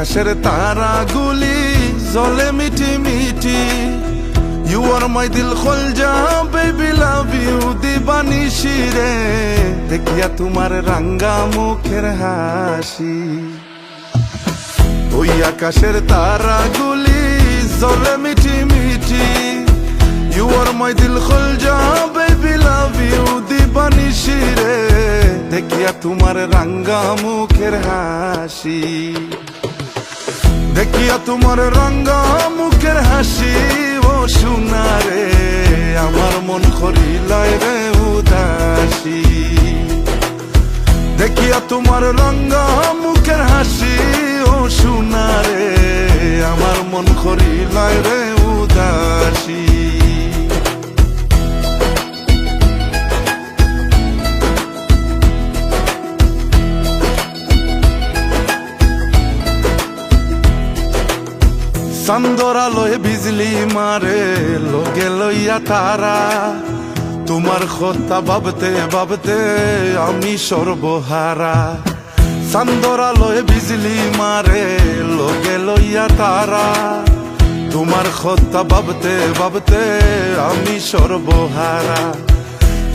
আকাশের তারাগুলি জ্বলে মিটি মিটি। You are my দিল খোলজা baby love you দিবানিশি রে, দেখিয়া তোমার রাঙ্গা মুখের হাসি। ওই আকাশের তারাগুলি জ্বলে মিটি মিটি। You are my দিল খোলজা baby love you দিবানিশি রে, দেখিয়া তোমার রাঙ্গা মুখের হাসি। দেখিয়া তোমার রাঙ্গা মুখের হাসি ও সোনা রে, আমার মন করিলায় রে উদাসী। দেখিয়া তোমার রাঙ্গা মুখের হাসি ও সোনা রে, আমার মন করিলায় রে উদাসী। চান্দর আলোয় বিজলি মারে লোকে লইয়া তারা, তোমার কথা ভাবতে ভাবতে আমি সর্বহারা। চান্দর আলোয় বিজলি মারে লোকে লইয়া তারা, তোমার কথা ভাবতে ভাবতে আমি সর্বহারা।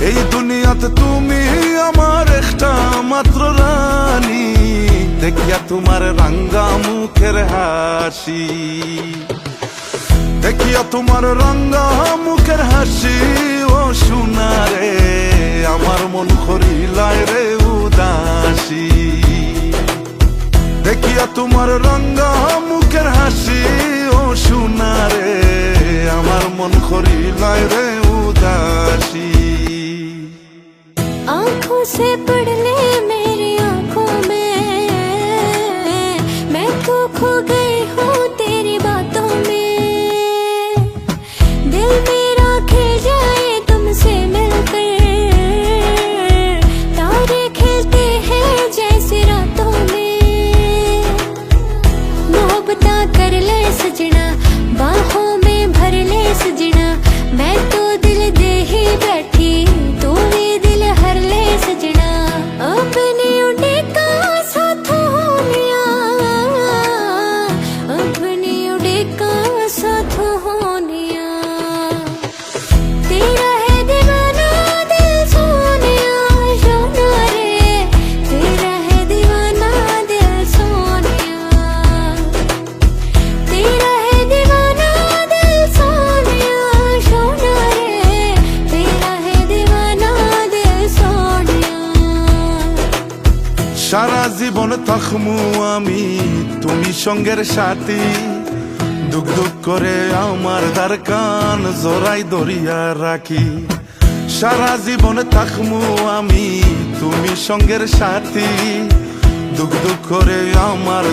এই দুনিয়াতে তুমি আমার একটা মাত্র রানী, দেখিয়া তোমার রাঙ্গা মুখের হাসি। দেখিয়া তোমার রাঙ্গা মুখের হাসি ও সোনা রে, আমার মন করিলায় রে উদাসী। দেখিয়া তোমার রাঙ্গা মুখের হাসি ও সোনা রে, আমার মন করিলায় রে উদাসী। आँखों से पढ़ ले मेरी आँखों में, मैं तो खो गई हूँ तेरी बातों में। दिल मेरा खिल जाए तुमसे मिलकर, तारे खिलते हैं जैसे रातों में। मोहब्बत कर ले सजना, बाहों में भर ले सजना, मैं तो दिल दे ही बैठी तू भी दिल हर ले सजना। अपने उड़े का साथ हो लिया, अपने उड़े का साथ हो लिया। तेरा है दीवाना दिल सोनिया सोना रे, तेरा है दीवाना दिल सोनिया। तेरा है दीवाना दिल सोनिया सोना रे, तेरा है दीवाना दिल सोनिया। সারা জীবন থাকমু আমি তুমি সঙ্গের সাথী, দুঃখ দুঃখ করে আমার দ্বার কান জোড়াই ধরিয়া রাখি। সারা জীবন থাকমু আমি তুমি সঙ্গের সাথী, দুঃখ দুঃখ করে আমার